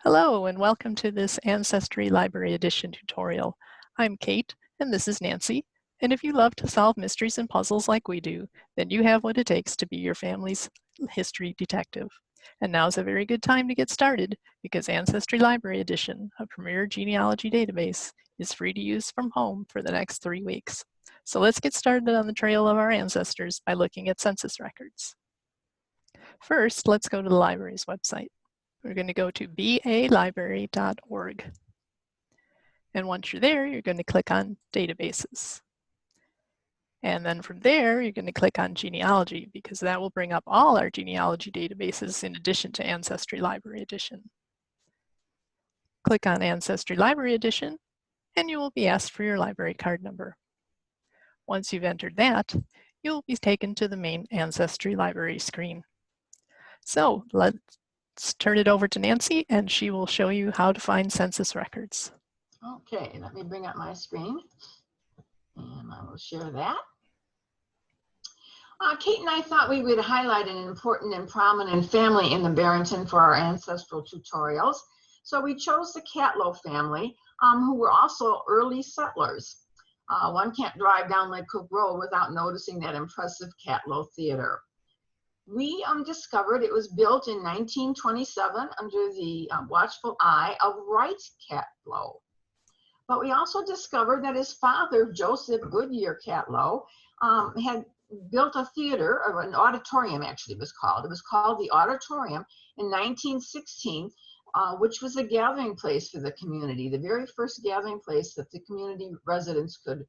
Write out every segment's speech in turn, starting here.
Hello and welcome to this Ancestry Library Edition tutorial. I'm Kate and this is Nancy, and if you love to solve mysteries and puzzles like we do, then you have what it takes to be your family's history detective. And now's a very good time to get started because Ancestry Library Edition, a premier genealogy database, is free to use from home for the next 3 weeks. So let's get started on the trail of our ancestors by looking at census records. First, let's go to the library's website. We're going to go to balibrary.org. And once you're there, you're going to click on Databases. And then from there, you're going to click on Genealogy because that will bring up all our genealogy databases in addition to Ancestry Library Edition. Click on Ancestry Library Edition, and you will be asked for your library card number. Once you've entered that, you'll be taken to the main Ancestry Library screen. So let's turn it over to Nancy and she will show you how to find census records. Okay, let me bring up my screen and I will share that. Kate and I thought we would highlight an important and prominent family in the Barrington for our ancestral tutorials. So we chose the Catlow family, who were also early settlers. One can't drive down Lake Cook Road without noticing that impressive Catlow Theater. We discovered it was built in 1927 under the watchful eye of R Catlow. But we also discovered that his father, Joseph Goodyear Catlow, had built a theater, or an auditorium actually it was called. It was called the Auditorium in 1916, which was a gathering place for the community, the very first gathering place that the community residents could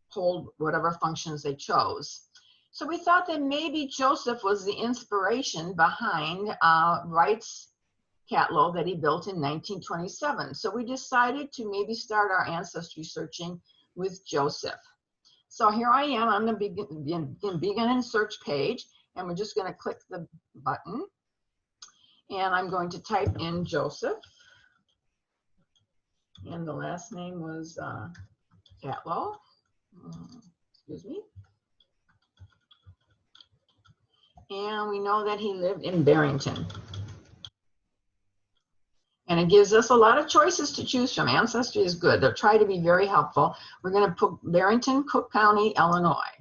hold whatever functions they chose. So we thought that maybe Joseph was the inspiration behind Wright's Catlow that he built in 1927. So we decided to maybe start our ancestry searching with Joseph. So here I am on the begin search page, and we're just going to click the button. And I'm going to type in Joseph. And the last name was Catlow. Excuse me. And we know that he lived in Barrington. And it gives us a lot of choices to choose from. Ancestry is good. They'll try to be very helpful. We're going to put Barrington, Cook County, Illinois.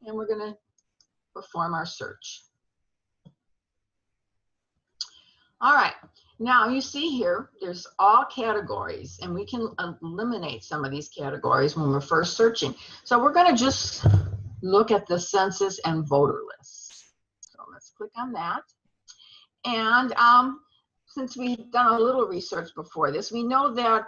And we're going to perform our search. All right. Now you see here, there's all categories. And we can eliminate some of these categories when we're first searching. So we're going to just look at the census and voter lists. Let's click on that. And since we've done a little research before this, we know that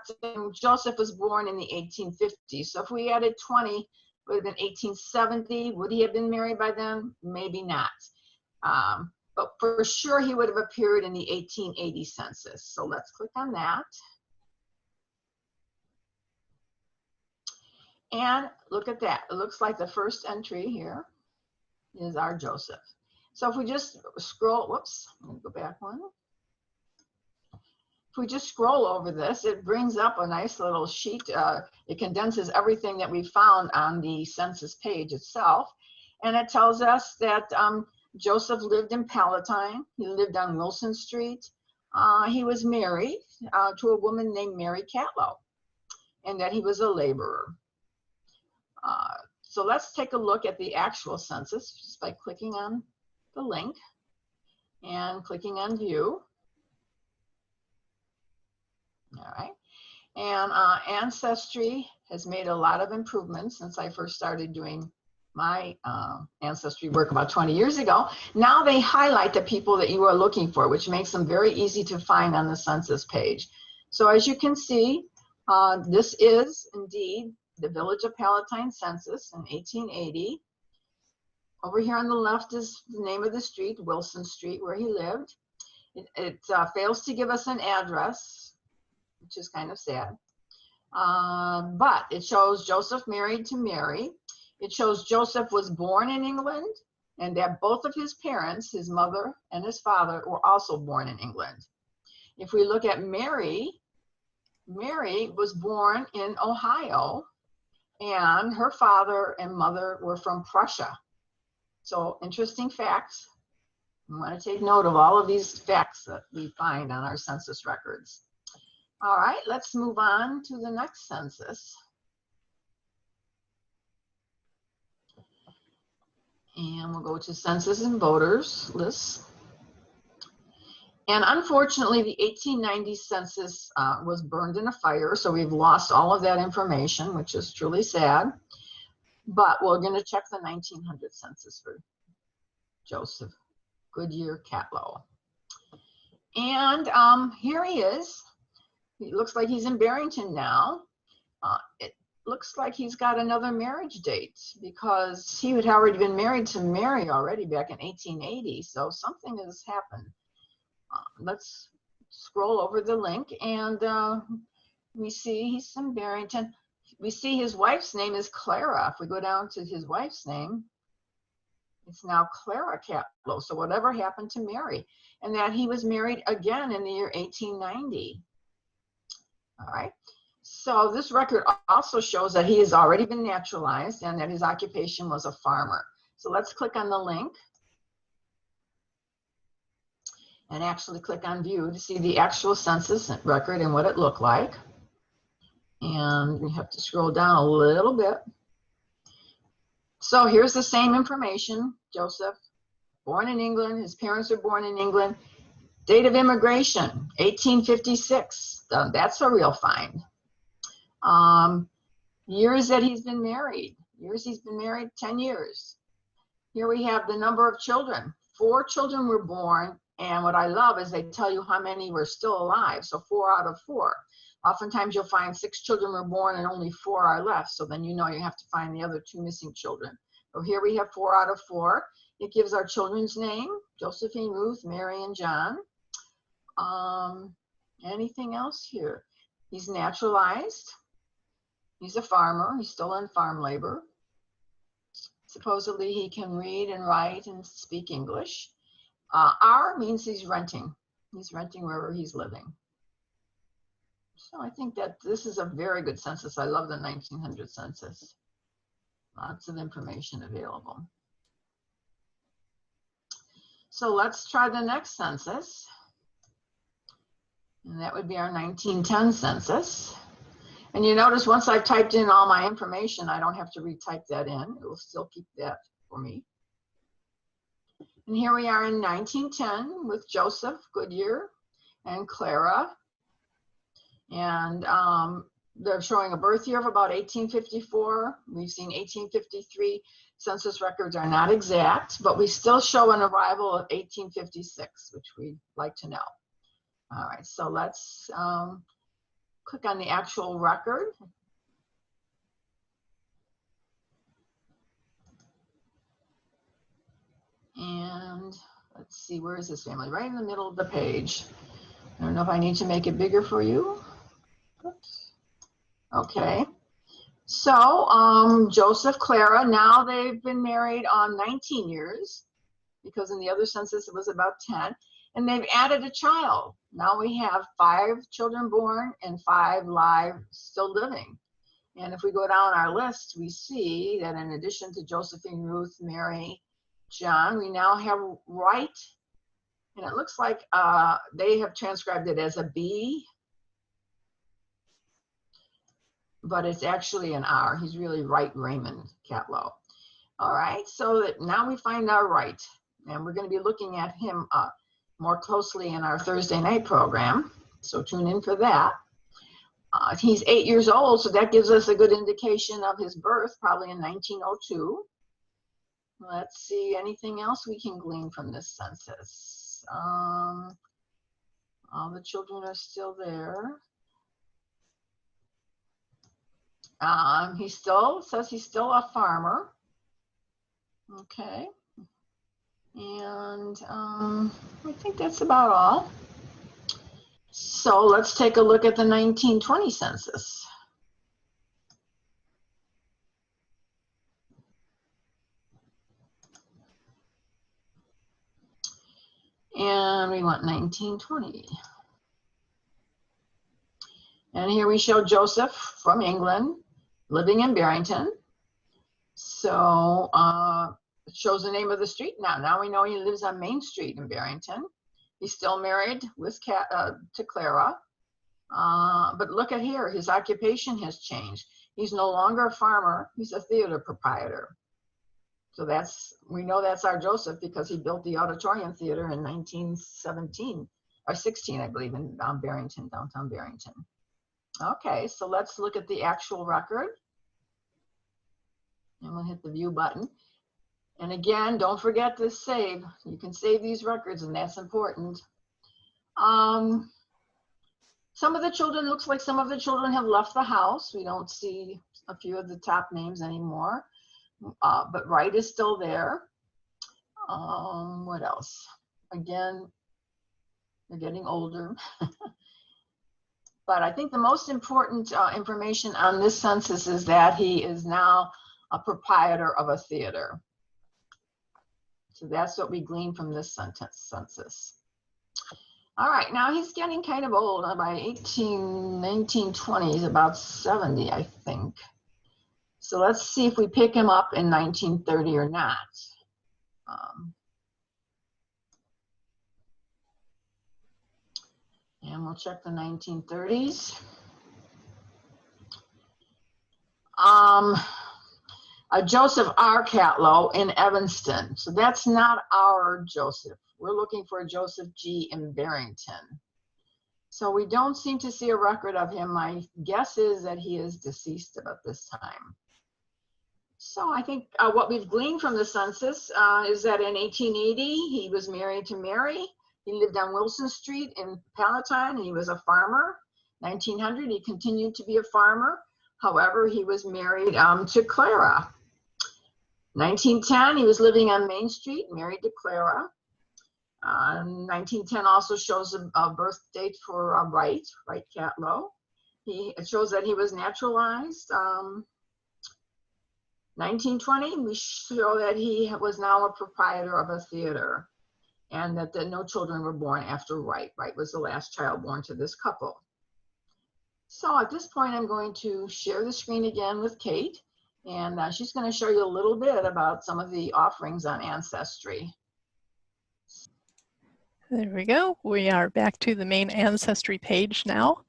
Joseph was born in the 1850s. So if we added 20, it would have been 1870. Would he have been married by then? Maybe not. But for sure, he would have appeared in the 1880 census. So let's click on that. And look at that. It looks like the first entry here is our Joseph. So if we just scroll, whoops, let me go back one. If we just scroll over this, it brings up a nice little sheet. It condenses everything that we found on the census page itself. And it tells us that Joseph lived in Palatine. He lived on Wilson Street. He was married to a woman named Mary Catlow, and that he was a laborer. So let's take a look at the actual census just by clicking on the link and clicking on view. All right. And Ancestry has made a lot of improvements since I first started doing my ancestry work about 20 years ago. Now they highlight the people that you are looking for, which makes them very easy to find on the census page. So as you can see, this is indeed the Village of Palatine census in 1880. Over here on the left is the name of the street, Wilson Street, where he lived. It fails to give us an address, which is kind of sad. But it shows Joseph married to Mary. It shows Joseph was born in England and that both of his parents, his mother and his father, were also born in England. If we look at Mary, Mary was born in Ohio and her father and mother were from Prussia. So interesting facts We want to take note of all of these facts that we find on our census records. All right, let's move on to the next census. And we'll go to census and voters lists. And unfortunately, the 1890 census was burned in a fire, so we've lost all of that information, which is truly sad. But we're going to check the 1900 census for Joseph Goodyear Catlow. And here he is. He looks like he's in Barrington now. It looks like he's got another marriage date because he had already been married to Mary already back in 1880. So something has happened. Let's scroll over the link and we see he's in Barrington. We see his wife's name is Clara. If we go down to his wife's name, it's now Clara Catlow. So whatever happened to Mary? And that he was married again in the year 1890. All right. So this record also shows that he has already been naturalized and that his occupation was a farmer. So let's click on the link and actually click on view to see the actual census record and what it looked like. And we have to scroll down a little bit. So here's the same information. Joseph, born in England, his parents were born in England. Date of immigration, 1856. That's a real find. Years that he's been married. Years he's been married, 10 years. Here we have the number of children. 4 children were born. And what I love is they tell you how many were still alive. So 4 out of 4. Oftentimes you'll find 6 children were born and only 4 are left. So then you know you have to find the other 2 missing children. So here we have 4 out of 4. It gives our children's name, Josephine, Ruth, Mary, and John. Anything else here? He's naturalized. He's a farmer. He's still in farm labor. Supposedly he can read and write and speak English. R means he's renting. He's renting wherever he's living. So I think that this is a very good census. I love the 1900 census. Lots of information available. So let's try the next census. And that would be our 1910 census. And you notice once I've typed in all my information, I don't have to retype that in. It will still keep that for me. And here we are in 1910 with Joseph Goodyear and Clara. And they're showing a birth year of about 1854. We've seen 1853. Census records are not exact, but we still show an arrival of 1856, which we'd like to know. All right, so let's click on the actual record. And let's see, where is this family? Right in the middle of the page. I don't know if I need to make it bigger for you. Oops. Okay. So Joseph, Clara, now they've been married on 19 years because in the other census it was about 10. And they've added a child. Now we have 5 children born and 5 live still living. And if we go down our list, we see that in addition to Josephine, Ruth, Mary, John, we now have Wright. And it looks like they have transcribed it as a B, but it's actually an R. He's really Wright Raymond Catlow. All right, so that now we find our Wright. And we're going to be looking at him more closely in our Thursday night program. So tune in for that. He's 8 years old, so that gives us a good indication of his birth, probably in 1902. Let's see, anything else we can glean from this census? All the children are still there. He still says he's still a farmer. Okay. And I think that's about all. So let's take a look at the 1920 census. And we want 1920. And here we show Joseph from England living in Barrington. So It shows the name of the street now. Now we know he lives on Main Street in Barrington. He's still married with to Clara. But look at here, his occupation has changed. He's no longer a farmer, he's a theater proprietor. So we know that's our Joseph because he built the auditorium theater in 1917 or 16, I believe, in Barrington, downtown Barrington. Okay, so let's look at the actual record. And we'll hit the view button. And again, don't forget to save. You can save these records, and that's important. Some of the children, looks like some of the children have left the house. We don't see a few of the top names anymore, but Wright is still there. What else? Again, they're getting older. But I think the most important information on this census is that he is now a proprietor of a theater. So that's what we glean from this census. All right, now he's getting kind of old. By 1920, he's about 70, I think. So let's see if we pick him up in 1930 or not. And we'll check the 1930s. Joseph R Catlow in Evanston. So that's not our Joseph. We're looking for a Joseph G in Barrington. So we don't seem to see a record of him. My guess is that he is deceased about this time. So I think what we've gleaned from the census is that in 1880, he was married to Mary. He lived on Wilson Street in Palatine, and he was a farmer. 1900, he continued to be a farmer. However, he was married to Clara. 1910, he was living on Main Street, married to Clara. 1910 also shows a birth date for Wright Catlow. It shows that he was naturalized. 1920, we show that he was now a proprietor of a theater, and that no children were born after Wright. Wright was the last child born to this couple. So at this point, I'm going to share the screen again with Kate, and she's going to show you a little bit about some of the offerings on Ancestry. There we go. We are back to the main Ancestry page now.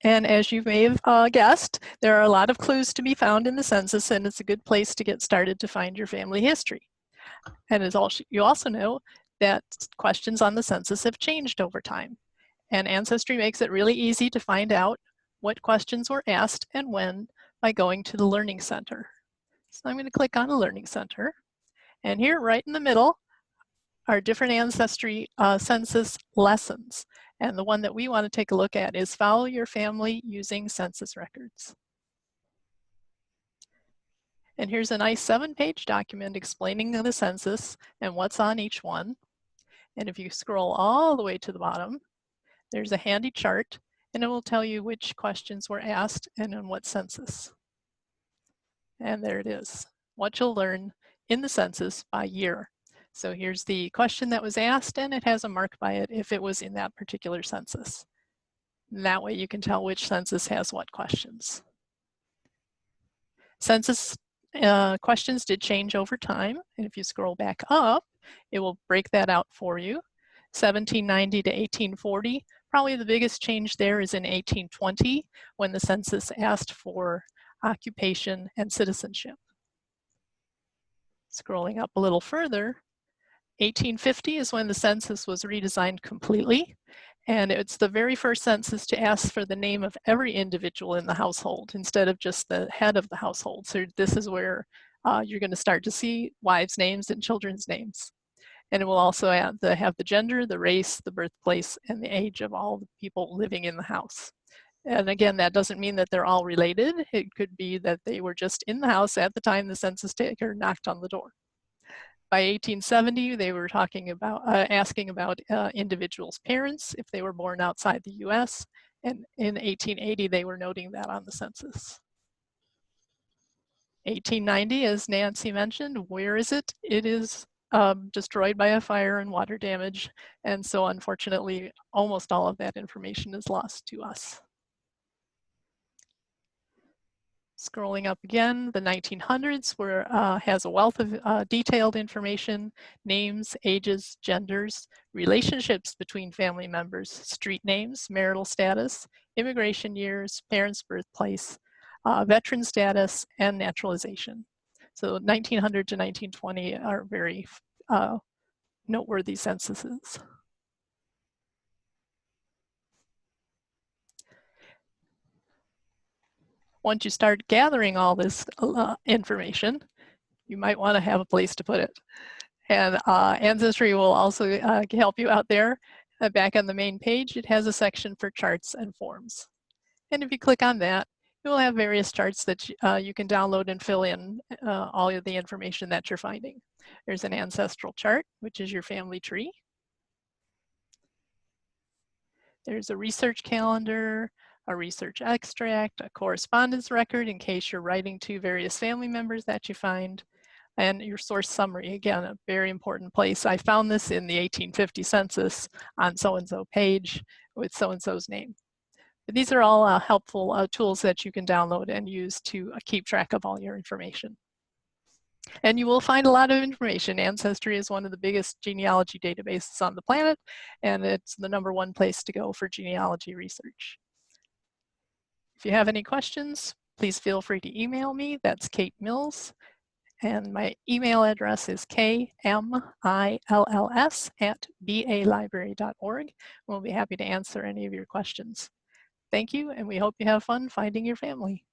And as you may have guessed, there are a lot of clues to be found in the census, and it's a good place to get started to find your family history. And as you also know that questions on the census have changed over time. And Ancestry makes it really easy to find out what questions were asked and when by going to the Learning Center. So I'm going to click on the Learning Center. And here right in the middle are different Ancestry census lessons. And the one that we want to take a look at is Follow Your Family Using Census Records. And here's a nice 7-page document explaining the census and what's on each one. And if you scroll all the way to the bottom, there's a handy chart, and it will tell you which questions were asked and in what census. And there it is, what you'll learn in the census by year. So here's the question that was asked, and it has a mark by it if it was in that particular census. And that way you can tell which census has what questions. Census questions did change over time, and if you scroll back up, it will break that out for you. 1790 to 1840, probably the biggest change there is in 1820 when the census asked for occupation and citizenship. Scrolling up a little further, 1850 is when the census was redesigned completely, and it's the very first census to ask for the name of every individual in the household instead of just the head of the household. So this is where you're going to start to see wives' names and children's names. And it will also have the gender, the race, the birthplace, and the age of all the people living in the house. And again, that doesn't mean that they're all related. It could be that they were just in the house at the time the census taker knocked on the door. By 1870, they were talking about asking about individuals' parents if they were born outside the US. And in 1880, they were noting that on the census. 1890, as Nancy mentioned, where is it? It is destroyed by a fire and water damage. And so unfortunately, almost all of that information is lost to us. Scrolling up again, the 1900s has a wealth of detailed information, names, ages, genders, relationships between family members, street names, marital status, immigration years, parents' birthplace, veteran status, and naturalization. So 1900 to 1920 are very noteworthy censuses. Once you start gathering all this information, you might want to have a place to put it. And Ancestry will also help you out there. Back on the main page, it has a section for charts and forms. And if you click on that, you will have various charts that you can download and fill in all of the information that you're finding. There's an ancestral chart, which is your family tree. There's a research calendar, a research extract, a correspondence record in case you're writing to various family members that you find, and your source summary, again, a very important place. I found this in the 1850 census on so-and-so page with so-and-so's name. But these are all helpful tools that you can download and use to keep track of all your information. And you will find a lot of information. Ancestry is one of the biggest genealogy databases on the planet, and it's the #1 place to go for genealogy research. If you have any questions, please feel free to email me. That's Kate Mills. And my email address is kmills@balibrary.org. We'll be happy to answer any of your questions. Thank you, and we hope you have fun finding your family.